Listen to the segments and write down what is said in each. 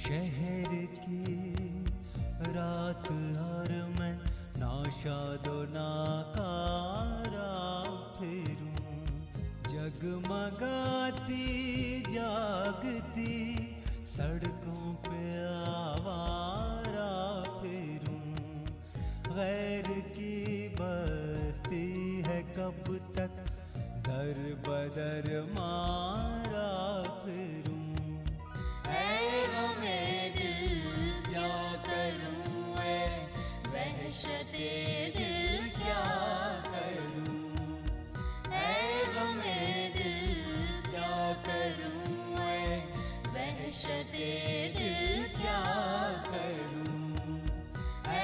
शहर की रात और मैं नाशादो नाकारा फिरूं, जगमगाती जागती सड़कों पे आवारा फिरूं। गैर की बस्ती है कब तक दर बदर मारा फिरूं। क्या करूं ऐ वहशते दिल क्या करूं, ऐ गमे दिल क्या करूं ऐ वहशते दिल क्या करूं, ऐ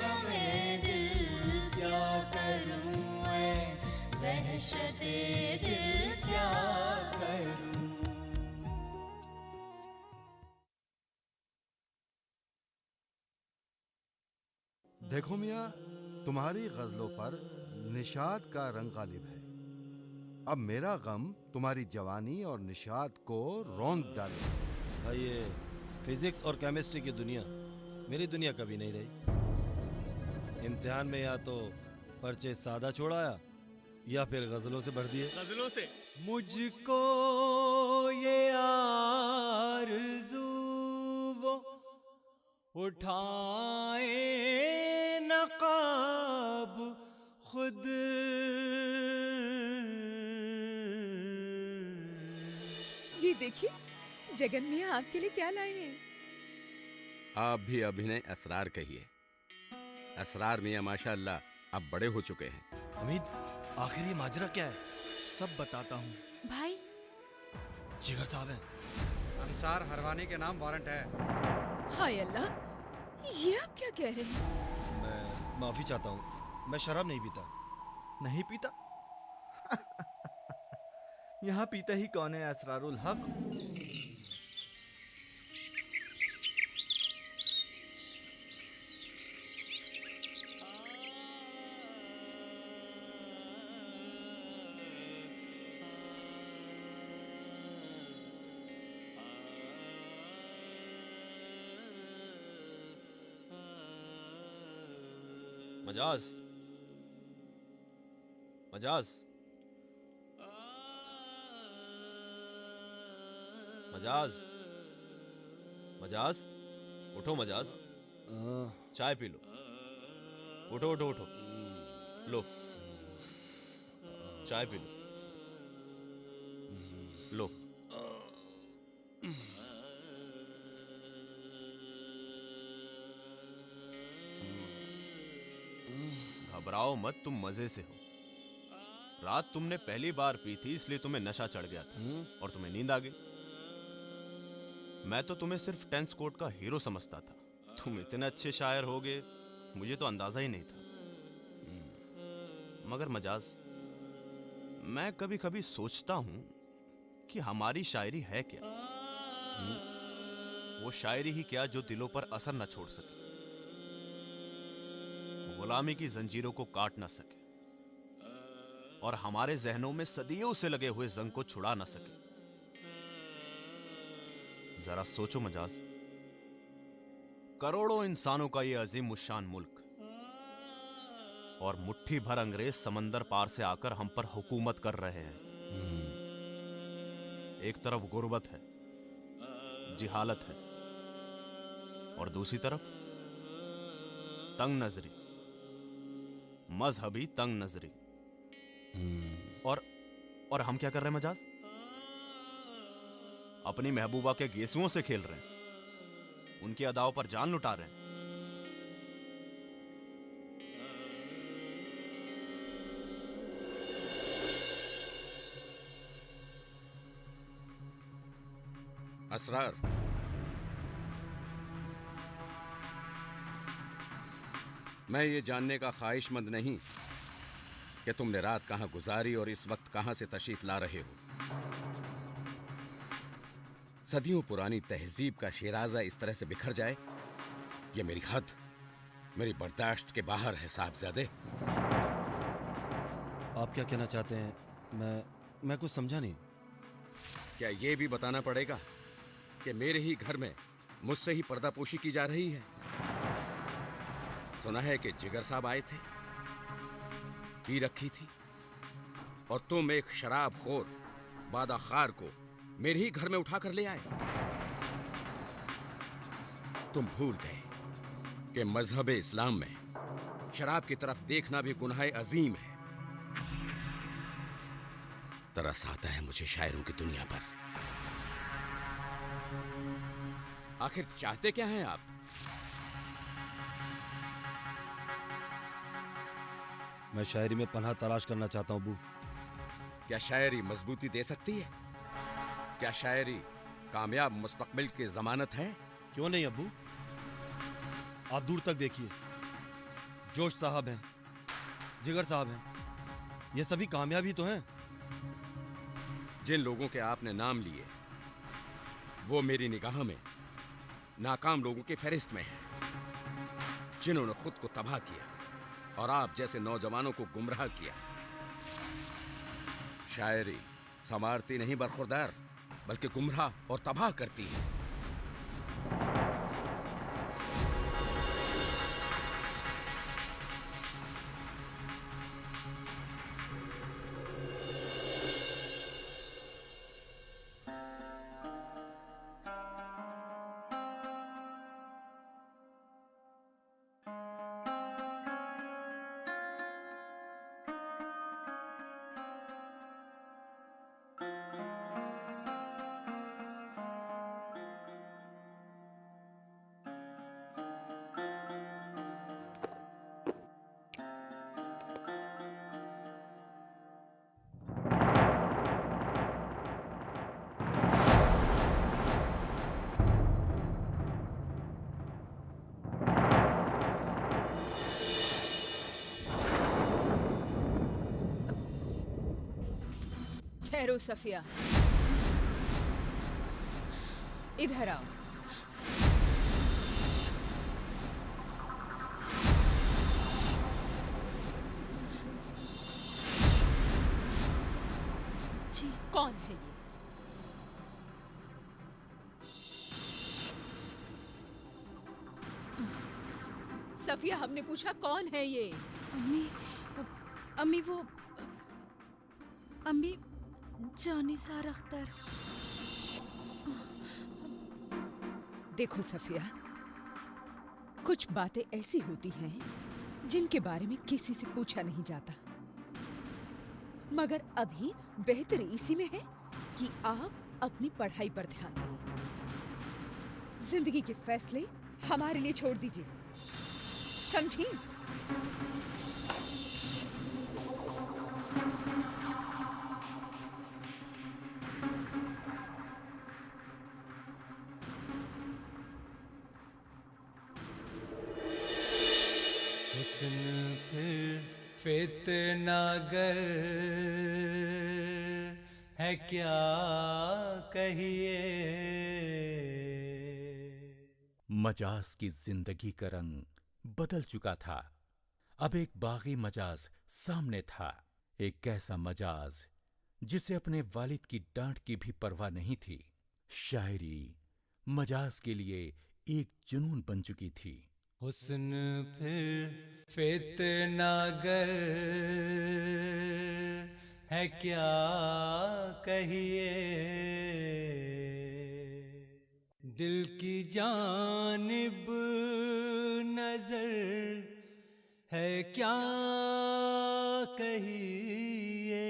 गमे दिल क्या करूं ऐ वहशते दिल क्या करूं। देखो मियाँ, तुम्हारी गजलों पर निषाद का रंग गालिब है। अब मेरा गम तुम्हारी जवानी और निषाद को रौंद डाले। भाई ये फिजिक्स और केमिस्ट्री की दुनिया मेरी दुनिया कभी नहीं रही। इम्तिहान में या तो पर्चे सादा छोड़ाया या फिर गजलों से भर दिए। गजलों से मुझको ये आरज़ू वो उठाए नकाब खुद। ये देखिए जगन मियाँ आपके लिए क्या लाए हैं। आप भी अभिनय असरार कहिए। असरार मियाँ माशाअल्लाह अब बड़े हो चुके हैं। हमीद, आखिर ये माजरा क्या है? सब बताता हूँ। भाई जिगर साहब हैं। अंसार हरवानी के नाम वारंट है। हाय अल्लाह, ये आप क्या कह रहे हैं? मैं माफी चाहता हूँ, मैं शराब नहीं पीता। नहीं पीता? यहाँ पीता ही कौन है असरारुल हक? मजाज, मजाज, मजाज, मजाज, उठो मजाज, चाय पी लो। उठो उठो उठो, लो चाय पी लो, लो। घबराओ मत, तुम मजे से हो। रात तुमने पहली बार पी थी इसलिए तुम्हें नशा चढ़ गया था और तुम्हें नींद आ गई। मैं तो तुम्हें सिर्फ टेंस कोट का हीरो समझता था। तुम इतने अच्छे शायर होगे मुझे तो अंदाजा ही नहीं था। मगर मजाज, मैं कभी कभी सोचता हूं कि हमारी शायरी है क्या। वो शायरी ही क्या जो दिलों पर असर न छोड़ सके, गुलामी की जंजीरों को काट ना सके और हमारे जहनों में सदियों से लगे हुए जंग को छुड़ा ना सके। जरा सोचो मजाज, करोड़ों इंसानों का यह अजीम उशान मुल्क और मुट्ठी भर अंग्रेज समंदर पार से आकर हम पर हुकूमत कर रहे हैं। एक तरफ गुर्बत है, जिहालत है और दूसरी तरफ तंग नजरी, मजहबी तंग नजरी। और हम क्या कर रहे हैं मजाज? अपनी महबूबा के गेसुओं से खेल रहे हैं, उनकी अदाओं पर जान लुटा रहे हैं। असरार, मैं ये जानने का ख्वाहिशमंद नहीं कि तुमने रात कहां गुजारी और इस वक्त कहां से तशरीफ ला रहे हो। सदियों पुरानी तहजीब का शिराजा इस तरह से बिखर जाए, यह मेरी हद, मेरी बर्दाश्त के बाहर है साहबजादे। आप क्या कहना चाहते हैं? मैं कुछ समझा नहीं। क्या यह भी बताना पड़ेगा कि मेरे ही घर में मुझसे ही पर्दापोशी की जा रही है। सुना है कि जिगर साहब आए थे, पी रखी थी, और तुम एक शराबखोर बादाखार को मेरे ही घर में उठा कर ले आए। तुम भूल गए कि मजहब इस्लाम में शराब की तरफ देखना भी गुनाह अजीम है। तरस आता है मुझे शायरों की दुनिया पर। आखिर चाहते क्या हैं आप? मैं शायरी में पनाह तलाश करना चाहता हूं अबू। क्या शायरी मजबूती दे सकती है? क्या शायरी कामयाब मुस्तकबिल की जमानत है? क्यों नहीं अबू, आप दूर तक देखिए। जोश साहब हैं, जिगर साहब हैं, ये सभी कामयाबी तो हैं। जिन लोगों के आपने नाम लिए वो मेरी निगाह में नाकाम लोगों की फहरिस्त में हैं, जिन्होंने खुद को तबाह किया और आप जैसे नौजवानों को गुमराह किया। शायरी संवारती नहीं बरखुरदार, बल्कि गुमराह और तबाह करती है। ठहरो सफिया, इधर आओ। जी, कौन है ये? सफिया, हमने पूछा कौन है ये? अम्मी, अम्मी वो अम्मी जानिसार अख्तर। देखो सफिया, कुछ बातें ऐसी होती हैं जिनके बारे में किसी से पूछा नहीं जाता, मगर अभी बेहतर इसी में है कि आप अपनी पढ़ाई पर ध्यान दें। जिंदगी के फैसले हमारे लिए छोड़ दीजिए, समझी? हुस्न फिर फितनागर है क्या कहिए। मजाज की जिंदगी का रंग बदल चुका था। अब एक बागी मजाज सामने था, एक ऐसा मजाज जिसे अपने वालिद की डांट की भी परवाह नहीं थी। शायरी मजाज के लिए एक जुनून बन चुकी थी। हुस्न फिर फितनागर है क्या कहिए। दिल की जानिब नजर है क्या कहिए।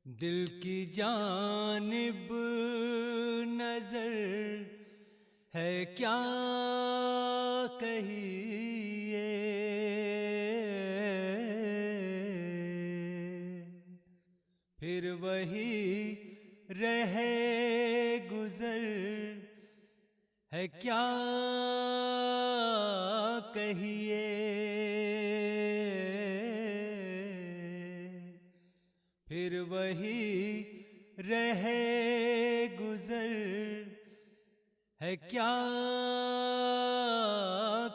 दिल की जानिब नजर है क्या कहिए। फिर वही रहे गुजर है क्या कहिए। फिर वही रहे गुजर है क्या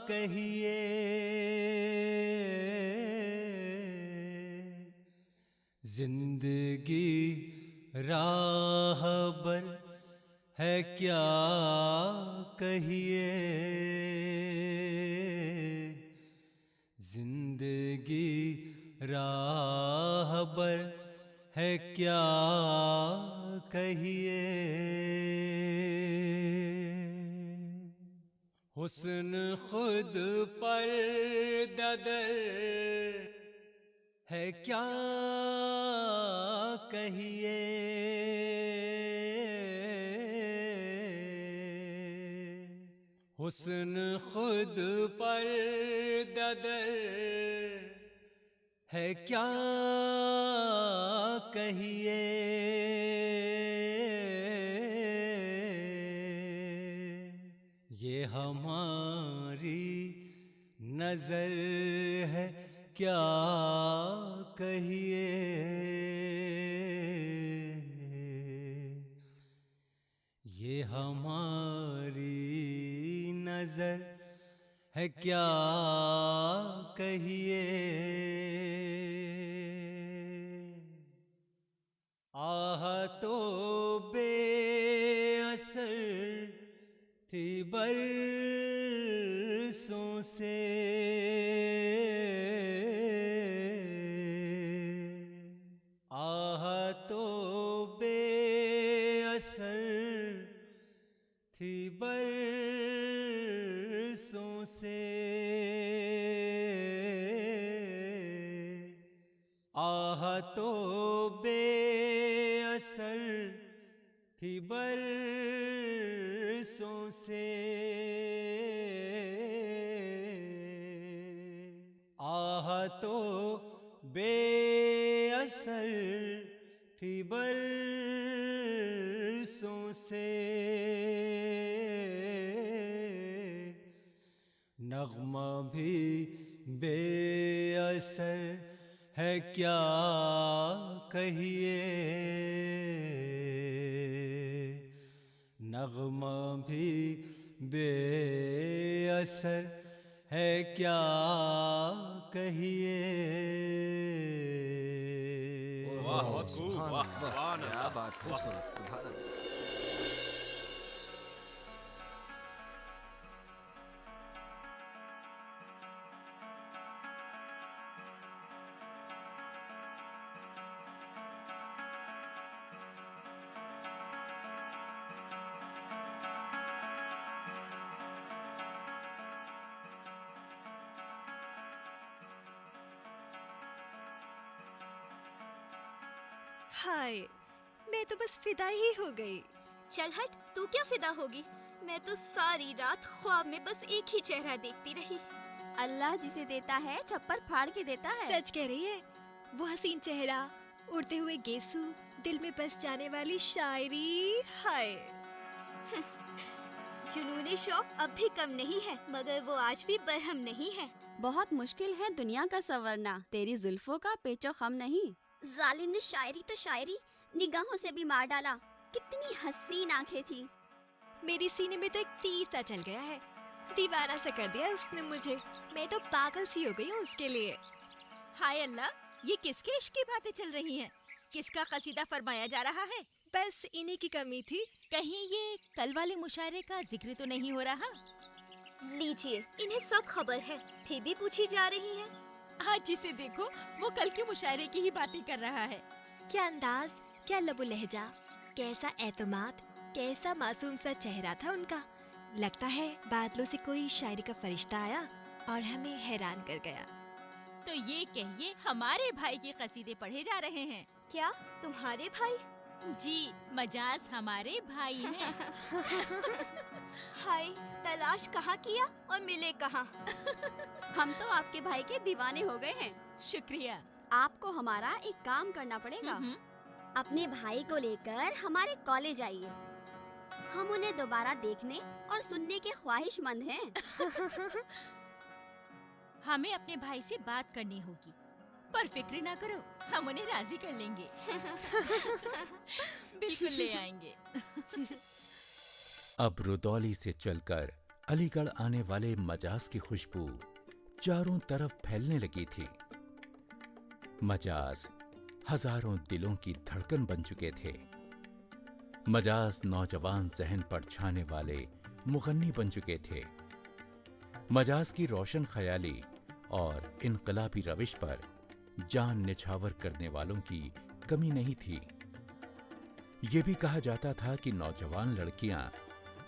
कहिए। जिंदगी राहबर है क्या कहिए, जिंदगी राहबर है क्या कहिए। हुस्न खुद पर ददर है क्या कहिए, हुस्न खुद पर ददर है क्या कहिए। ये हमारी नजर है क्या कहिए, ये हमारी नजर है क्या कहिए। आह तो बेअसर थी बरसों से, आह तो बेअसर थी बरसों से, आह तो बेअसर थी बरसों से, आह तो बेअसर थी बरसों से। नगमा भी बेअसर है क्या कहिए, नगमा भी बेअसर है क्या कहिए। वाह खूब, वाह क्या बात है। हाय, मैं तो बस फिदा ही हो गई। चल हट, तू क्या फिदा होगी? मैं तो सारी रात ख्वाब में बस एक ही चेहरा देखती रही। अल्लाह जिसे देता है छप्पर फाड़ के देता है। सच कह रही है। वो हसीन चेहरा, उड़ते हुए गेसू, दिल में बस जाने वाली शायरी। हाय जुनून शौक अब भी कम नहीं है, मगर वो आज भी बरहम नहीं है। बहुत मुश्किल है दुनिया का संवरना, तेरी जुल्फों का पेचो खम नहीं। जालिम ने शायरी तो शायरी, निगाहों से भी मार डाला। कितनी हसीन आंखें थी। मेरी सीने में तो एक तीर सा चल गया है। दीवाना सा कर दिया उसने मुझे। मैं तो पागल सी हो गई हूँ उसके लिए। हाय अल्लाह, ये किसके इश्क की बातें चल रही हैं? किसका कसीदा फरमाया जा रहा है? बस इन्हीं की कमी थी। कहीं ये कल वाले मुशायरे का जिक्र तो नहीं हो रहा? लीजिए, इन्हें सब खबर है, फिर भी पूछी जा रही है। आज जिसे देखो वो कल के मुशायरे की ही बातें कर रहा है। क्या अंदाज, क्या लबो लहजा, कैसा एतमाद, कैसा मासूम सा चेहरा था उनका। लगता है बादलों से कोई शायरी का फरिश्ता आया और हमें हैरान कर गया। तो ये कहिए हमारे भाई के कसीदे पढ़े जा रहे हैं? क्या तुम्हारे भाई? जी, मजाज हमारे भाई हैं। हाय, तलाश कहाँ किया और मिले कहाँ? हम तो आपके भाई के दीवाने हो गए हैं। शुक्रिया। आपको हमारा एक काम करना पड़ेगा। अपने भाई को लेकर हमारे कॉलेज आइए। हम उन्हें दोबारा देखने और सुनने के ख्वाहिशमंद हैं। हमें अपने भाई से बात करनी होगी, पर फिक्र ना करो, हम उन्हें राजी कर लेंगे। बिल्कुल ले आएंगे। अब रुदौली से चलकर अलीगढ़ आने वाले मजाज की खुशबू चारों तरफ फैलने लगी थी। मजाज हजारों दिलों की धड़कन बन चुके थे। मजाज नौजवान जहन पर छाने वाले मुगन्नी बन चुके थे। मजाज की रोशन ख्याली और इनकलाबी रविश पर जान निछावर करने वालों की कमी नहीं थी। ये भी कहा जाता था कि नौजवान लड़कियां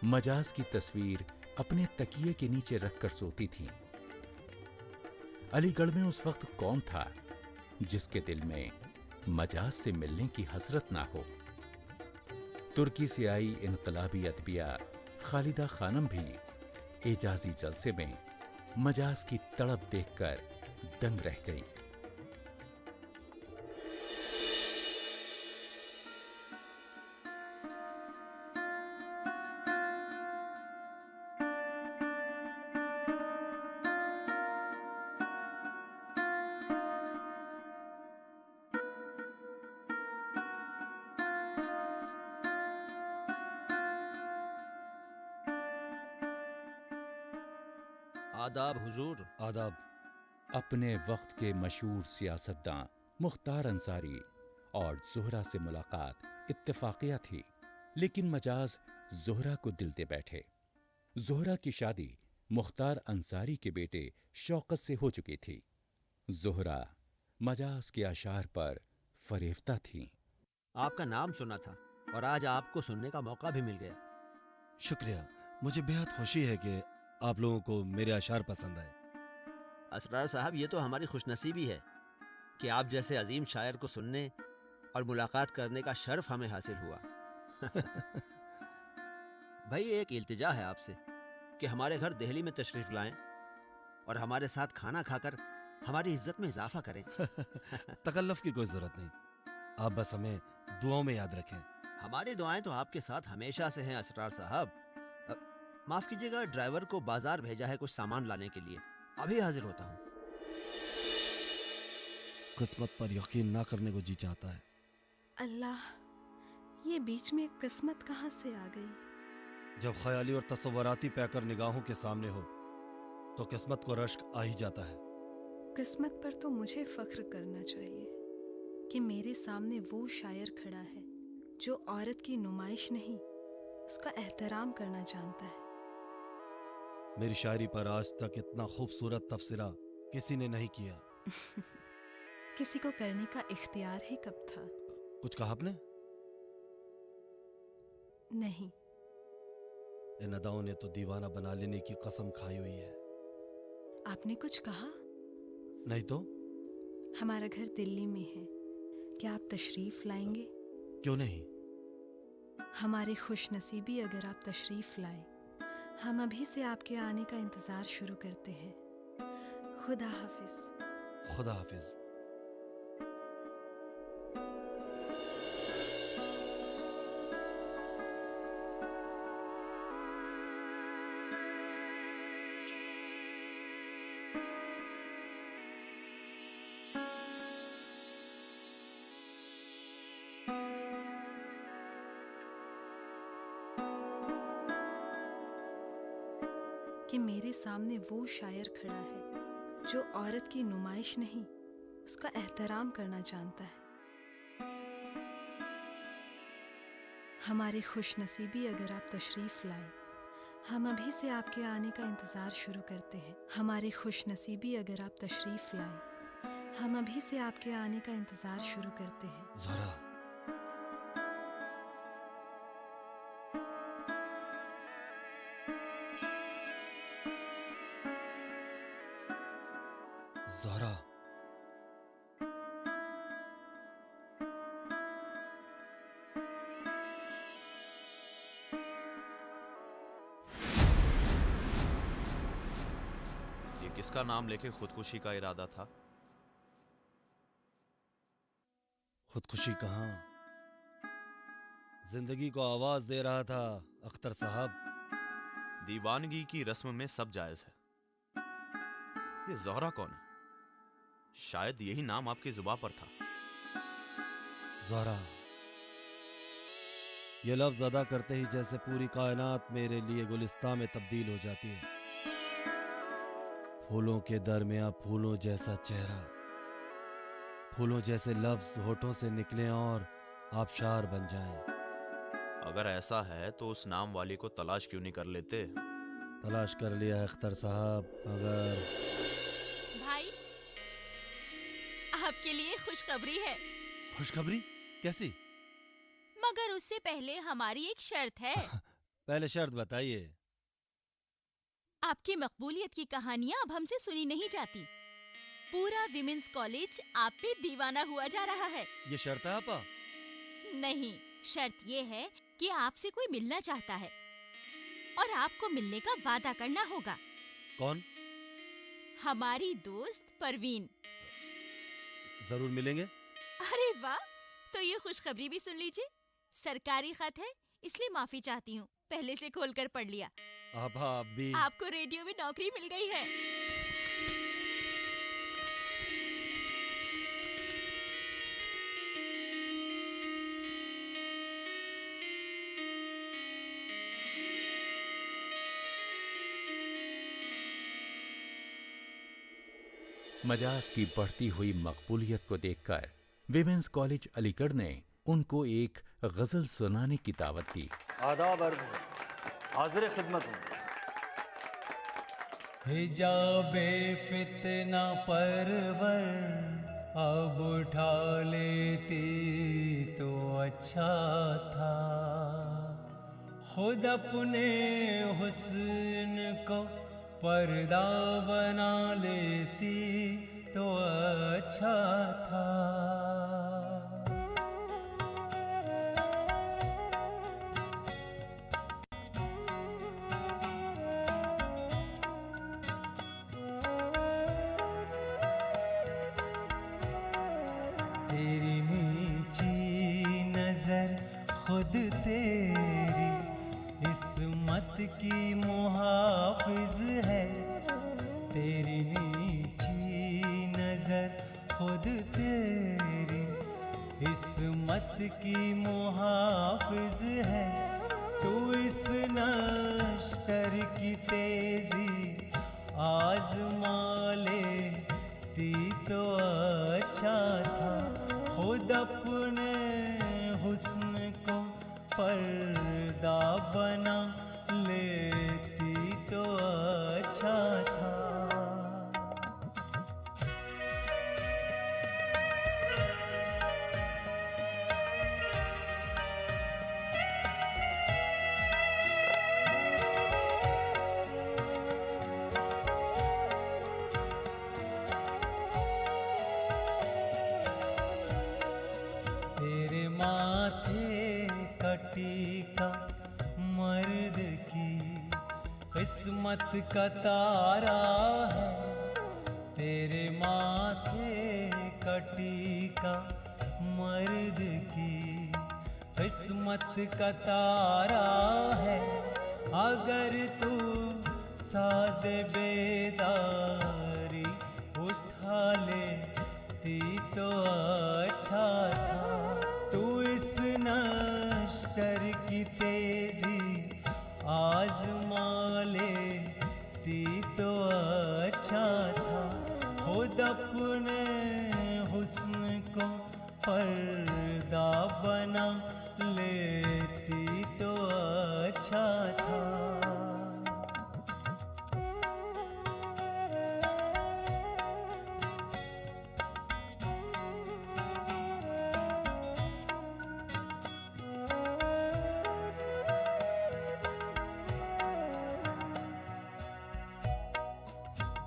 मजाज की तस्वीर अपने तकिए के नीचे रखकर सोती थीं। अलीगढ़ में उस वक्त कौन था जिसके दिल में मजाज से मिलने की हसरत ना हो। तुर्की से आई इनकलाबी अदबिया खालिदा खानम भी एजाजी जलसे में मजाज की तड़प देखकर दंग रह गई। आदाब हुजूर। आदाब। अपने वक्त के मशहूर सियासतदान मुख्तार अंसारी और ज़ोहरा से मुलाकात इत्तेफाकिया थी, लेकिन मजाज ज़ोहरा को दिल दे बैठे। ज़ोहरा की शादी मुख्तार अंसारी के बेटे शौकत से हो चुकी थी। ज़ोहरा मजाज के अशार पर फरेफ्ता थी। आपका नाम सुना था और आज आपको सुनने का मौका भी मिल गया। शुक्रिया, मुझे बेहद खुशी है कि आप लोगों को मेरे अशार पसंद आए। असरार साहब, ये तो हमारी खुशनसीबी है कि आप जैसे अजीम शायर को सुनने और मुलाकात करने का शर्फ हमें हासिल हुआ। भाई, एक इल्तिजा है आपसे कि हमारे घर दिल्ली में तशरीफ लाएं और हमारे साथ खाना खाकर हमारी इज्जत में इजाफा करें। तकल्लुफ की कोई जरूरत नहीं, आप बस हमें दुआओं में याद रखें। हमारी दुआएं तो आपके साथ हमेशा से हैं असरार साहब। माफ कीजिएगा, ड्राइवर को बाजार भेजा है कुछ सामान लाने के लिए, अभी हाजिर होता हूँ। किस्मत पर यकीन ना करने को जी चाहता है। अल्लाह, ये बीच में किस्मत कहाँ से आ गई? जब ख्याली और तस्वराती पैकर निगाहों के सामने हो तो किस्मत को रश्क आ ही जाता है। किस्मत पर तो मुझे फख्र करना चाहिए कि मेरे सामने वो शायर खड़ा है जो औरत की नुमाइश नहीं, उसका एहतराम करना जानता है। मेरी शायरी पर आज तक इतना खूबसूरत तफसीरा किसी ने नहीं किया। किसी को करने का इख्तियार ही कब था? कुछ कहा आपने? नहीं। इन अदाओं ने तो दीवाना बना लेने की कसम खाई हुई है। आपने कुछ कहा? नहीं तो। हमारा घर दिल्ली में है, क्या आप तशरीफ लाएंगे? क्यों नहीं? हमारी खुशनसीबी अगर आप तशरीफ लाए। हम अभी से आपके आने का इंतजार शुरू करते हैं। खुदा हाफिज। खुदा हाफिज। कि मेरे सामने वो शायर खड़ा है जो औरत की नुमाइश नहीं, उसका एहतराम करना जानता है। हमारी खुशनसीबी अगर आप तशरीफ लाए। हम अभी से आपके आने का इंतजार शुरू करते हैं। हमारी खुशनसीबी अगर आप तशरीफ लाए। हम अभी से आपके आने का इंतजार शुरू करते हैं। ज़ोहरा, ज़ोहरा, ये किसका नाम लेके खुदकुशी का इरादा था? खुदकुशी कहाँ, जिंदगी को आवाज दे रहा था अख्तर साहब। दीवानगी की रस्म में सब जायज है। ये ज़ोहरा कौन है? शायद यही नाम आपकी जुबान पर था। ज़ोहरा, ये लफ्ज अदा करते ही जैसे पूरी कायनात मेरे लिए गुलिस्तान में तब्दील हो जाती है। फूलों के दरमियां फूलों जैसा चेहरा, फूलों जैसे लफ्ज होठों से निकलें और आबशार बन जाएं। अगर ऐसा है तो उस नाम वाली को तलाश क्यों नहीं कर लेते? तलाश कर लिया है अख्तर साहब, मगर भाई, आपके लिए खुशखबरी है। खुशखबरी कैसी? मगर उससे पहले हमारी एक शर्त है। पहले शर्त बताइए। आपकी मकबूलियत की कहानियां अब हमसे सुनी नहीं जाती। पूरा विमेंस कॉलेज आप पे दीवाना हुआ जा रहा है। ये शर्त है आपा? नहीं, शर्त ये है कि आपसे कोई मिलना चाहता है और आपको मिलने का वादा करना होगा। कौन? हमारी दोस्त परवीन। जरूर मिलेंगे। अरे वाह, तो ये खुशखबरी भी सुन लीजिए। सरकारी खत है, इसलिए माफी चाहती हूँ, पहले से खोलकर पढ़ लिया। आपा भी आपको रेडियो में नौकरी मिल गई है। मजाज की बढ़ती हुई मकबूलियत को देखकर विमेंस कॉलेज अलीगढ़ ने उनको एक गजल सुनाने की दावत दी। आदाब अर्ज है, हाजिर खिदमत हूँ। हिजाबे फितना परवर अब उठा लेती तो अच्छा था, खुद अपने हुस्न को पर्दा बना लेती तो अच्छा था। तेरी नीची नजर खुद तेरी इस्मत की मुहाफिज है। तेरी नीची नजर खुद तेरी इस्मत की मुहाफिज है। तू इस नश्तर की तेजी आजमा लेती तो अच्छा था, खुद अपने हुस्न को पर्दा बना लेती तो अच्छा था। तेरे माथे टीका मर्द की किस्मत का तारा है। तेरे माथे का टीका मर्द की किस्मत का तारा है। अगर तू साज़े बेदारी उठा लेती तो अच्छा था। तू इस नश्तर की तेजी आजमा लेती तो अच्छा था, खुद अपने हुस्न को पर्दा बना लेती तो अच्छा था।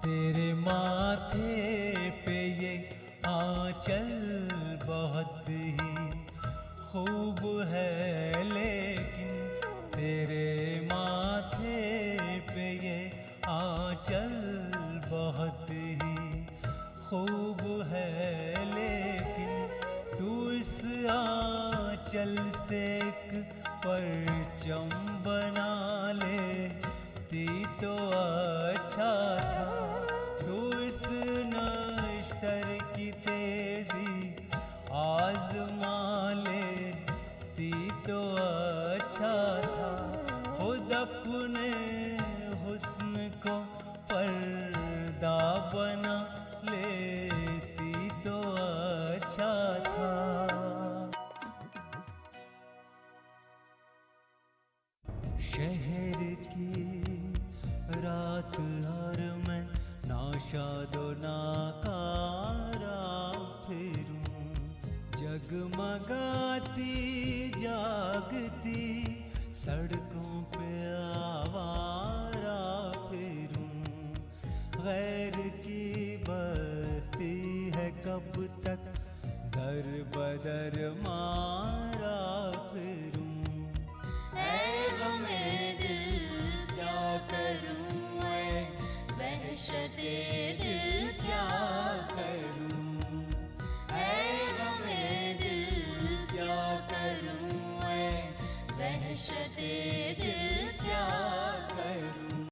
तेरे माथे पे ये आंचल बहुत ही खूब है, लेकिन तेरे माथे पे ये आंचल बहुत ही खूब है, लेकिन तू इस आंचल से एक परचम बना लेती तो अच्छा था। तू इस नश्तर की तेजी आजमा लेती तो अच्छा था, खुद अपने हुस्न को पर्दा बना लेती तो शहर की रात और मैं नाशादो नाकारा फिरूं, जगमगाती जागती सड़कों पे आवारा फिरूं, गैर की बस्ती है कब तक दर बदर मारा फिरूं। ऐ गमे दिल क्या करूं, ऐ वहशते दिल क्या करूं, ऐ गमे दिल क्या करूं, ऐ वहशते दिल क्या